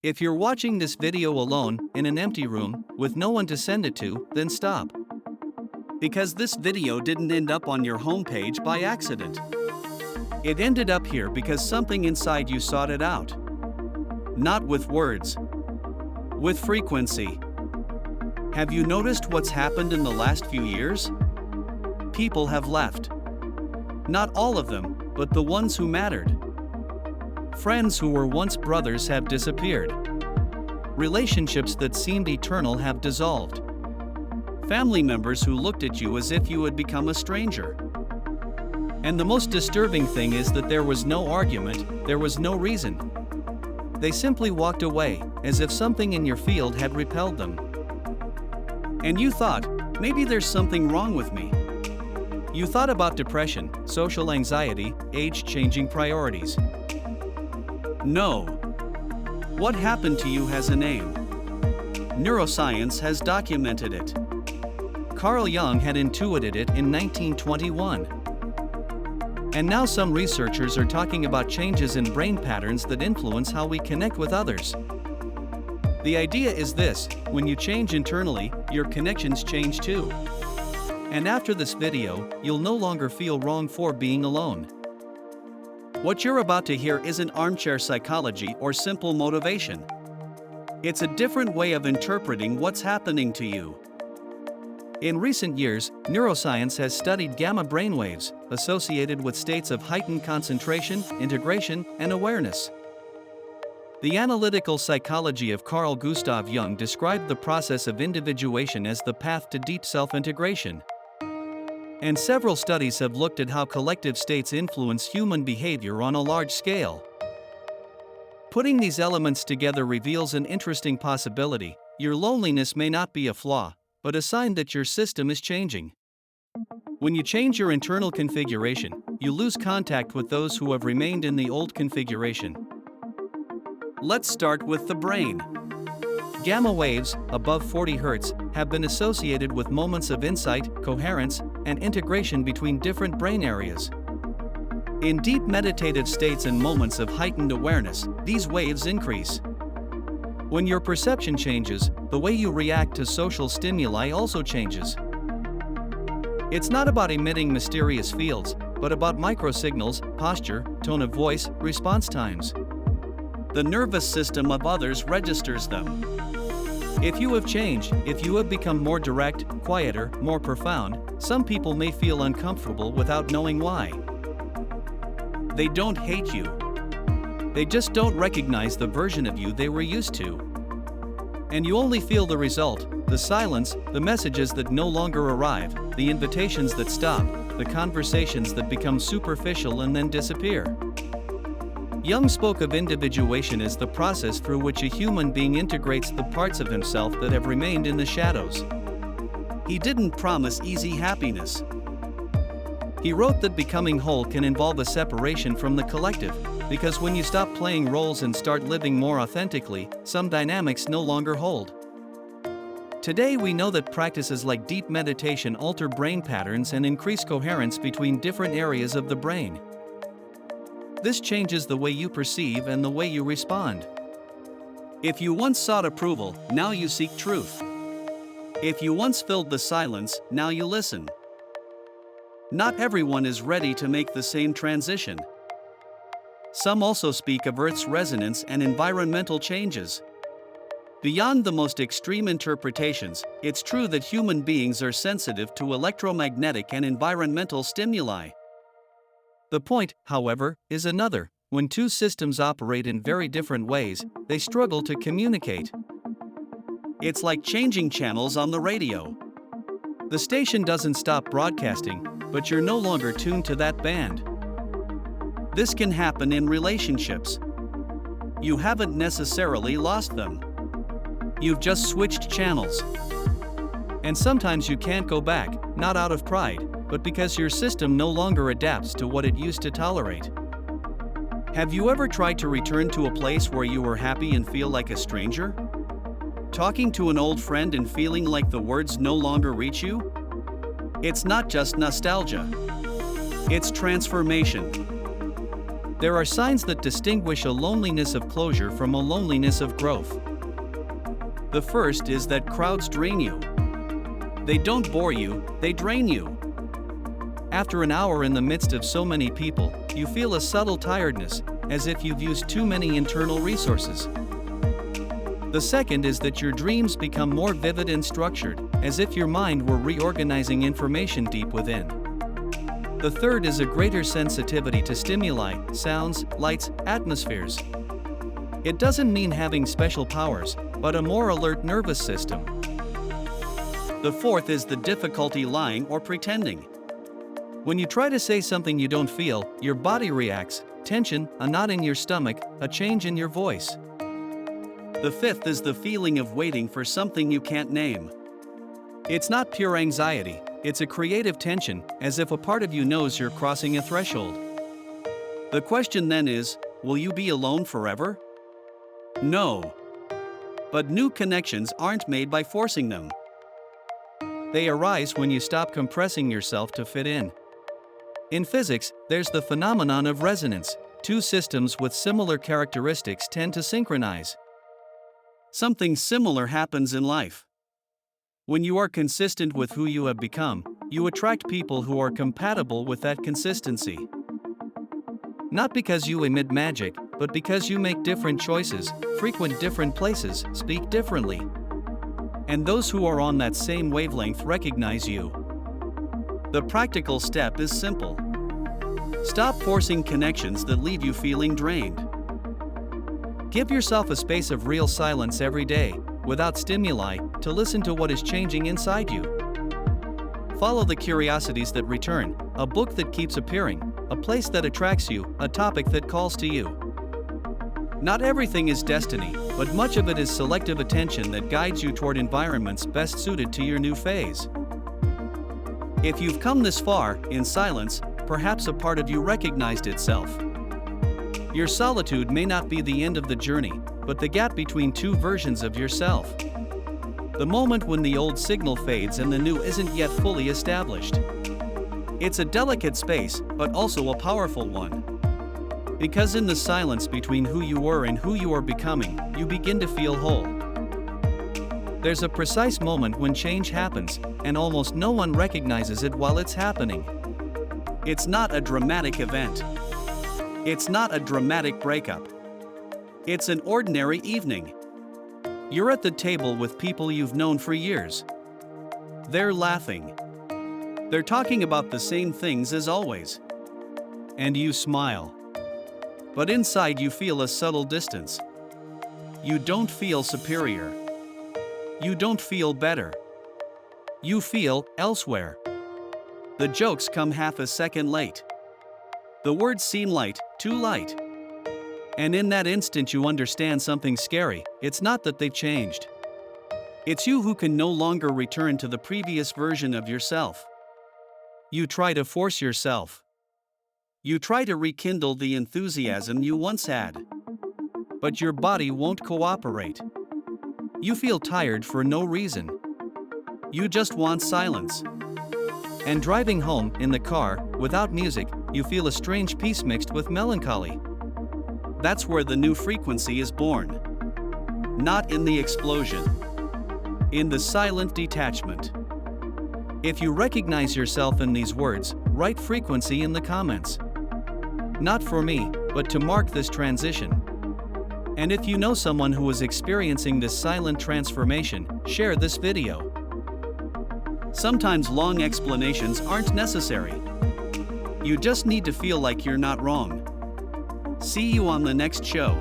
If you're watching this video alone, in an empty room, with no one to send it to, then stop. Because this video didn't end up on your homepage by accident. It ended up here because something inside you sought it out. Not with words. With frequency. Have you noticed what's happened in the last few years? People have left. Not all of them, but the ones who mattered. Friends who were once brothers have disappeared. Relationships that seemed eternal have dissolved. Family members who looked at you as if you had become a stranger. And the most disturbing thing is that there was no argument, there was no reason. They simply walked away, as if something in your field had repelled them. And you thought, maybe there's something wrong with me. You thought about depression, social anxiety, age-changing priorities. No. What happened to you has a name. Neuroscience has documented it. Carl Jung had intuited it in 1921. And now some researchers are talking about changes in brain patterns that influence how we connect with others. The idea is this: when you change internally, your connections change too. And after this video, you'll no longer feel wrong for being alone. What you're about to hear isn't armchair psychology or simple motivation. It's a different way of interpreting what's happening to you. In recent years, neuroscience has studied gamma brainwaves associated with states of heightened concentration, integration, and awareness. The analytical psychology of Carl Gustav Jung described the process of individuation as the path to deep self-integration. And several studies have looked at how collective states influence human behavior on a large scale. Putting these elements together reveals an interesting possibility: your loneliness may not be a flaw, but a sign that your system is changing. When you change your internal configuration, you lose contact with those who have remained in the old configuration. Let's start with the brain. Gamma waves, above 40 Hz, have been associated with moments of insight, coherence, and integration between different brain areas. In deep meditative states and moments of heightened awareness, these waves increase. When your perception changes, the way you react to social stimuli also changes. It's not about emitting mysterious fields, but about microsignals, posture, tone of voice, response times. The nervous system of others registers them. If you have changed, if you have become more direct, quieter, more profound, some people may feel uncomfortable without knowing why. They don't hate you. They just don't recognize the version of you they were used to. And you only feel the result: the silence, the messages that no longer arrive, the invitations that stop, the conversations that become superficial and then disappear. Jung spoke of individuation as the process through which a human being integrates the parts of himself that have remained in the shadows. He didn't promise easy happiness. He wrote that becoming whole can involve a separation from the collective, because when you stop playing roles and start living more authentically, some dynamics no longer hold. Today we know that practices like deep meditation alter brain patterns and increase coherence between different areas of the brain. This changes the way you perceive and the way you respond. If you once sought approval, now you seek truth. If you once filled the silence, now you listen. Not everyone is ready to make the same transition. Some also speak of Earth's resonance and environmental changes. Beyond the most extreme interpretations, it's true that human beings are sensitive to electromagnetic and environmental stimuli. The point, however, is another: when two systems operate in very different ways, they struggle to communicate. It's like changing channels on the radio. The station doesn't stop broadcasting, but you're no longer tuned to that band. This can happen in relationships. You haven't necessarily lost them. You've just switched channels. And sometimes you can't go back, not out of pride, but because your system no longer adapts to what it used to tolerate. Have you ever tried to return to a place where you were happy and feel like a stranger? Talking to an old friend and feeling like the words no longer reach you? It's not just nostalgia. It's transformation. There are signs that distinguish a loneliness of closure from a loneliness of growth. The first is that crowds drain you. They don't bore you, they drain you. After an hour in the midst of so many people, you feel a subtle tiredness, as if you've used too many internal resources. The second is that your dreams become more vivid and structured, as if your mind were reorganizing information deep within. The third is a greater sensitivity to stimuli, sounds, lights, atmospheres. It doesn't mean having special powers, but a more alert nervous system. The fourth is the difficulty lying or pretending. When you try to say something you don't feel, your body reacts, tension, a knot in your stomach, a change in your voice. The fifth is the feeling of waiting for something you can't name. It's not pure anxiety, it's a creative tension, as if a part of you knows you're crossing a threshold. The question then is, will you be alone forever? No. But new connections aren't made by forcing them. They arise when you stop compressing yourself to fit in. In physics, there's the phenomenon of resonance. Two systems with similar characteristics tend to synchronize. Something similar happens in life. When you are consistent with who you have become, you attract people who are compatible with that consistency. Not because you emit magic, but because you make different choices, frequent different places, speak differently. And those who are on that same wavelength recognize you. The practical step is simple. Stop forcing connections that leave you feeling drained. Give yourself a space of real silence every day, without stimuli, to listen to what is changing inside you. Follow the curiosities that return, a book that keeps appearing, a place that attracts you, a topic that calls to you. Not everything is destiny, but much of it is selective attention that guides you toward environments best suited to your new phase. If you've come this far, in silence, perhaps a part of you recognized itself. Your solitude may not be the end of the journey, but the gap between two versions of yourself. The moment when the old signal fades and the new isn't yet fully established. It's a delicate space, but also a powerful one. Because in the silence between who you were and who you are becoming, you begin to feel whole. There's a precise moment when change happens, and almost no one recognizes it while it's happening. It's not a dramatic event. It's not a dramatic breakup. It's an ordinary evening. You're at the table with people you've known for years. They're laughing. They're talking about the same things as always. And you smile. But inside you feel a subtle distance. You don't feel superior. You don't feel better. You feel elsewhere. The jokes come half a second late. The words seem light, too light. And in that instant you understand something scary. It's not that they've changed. It's you who can no longer return to the previous version of yourself. You try to force yourself. You try to rekindle the enthusiasm you once had. But your body won't cooperate. You feel tired for no reason. You just want silence. And driving home, in the car, without music, you feel a strange peace mixed with melancholy. That's where the new frequency is born. Not in the explosion. In the silent detachment. If you recognize yourself in these words, write frequency in the comments. Not for me, but to mark this transition. And if you know someone who is experiencing this silent transformation, share this video. Sometimes long explanations aren't necessary. You just need to feel like you're not wrong. See you on the next show.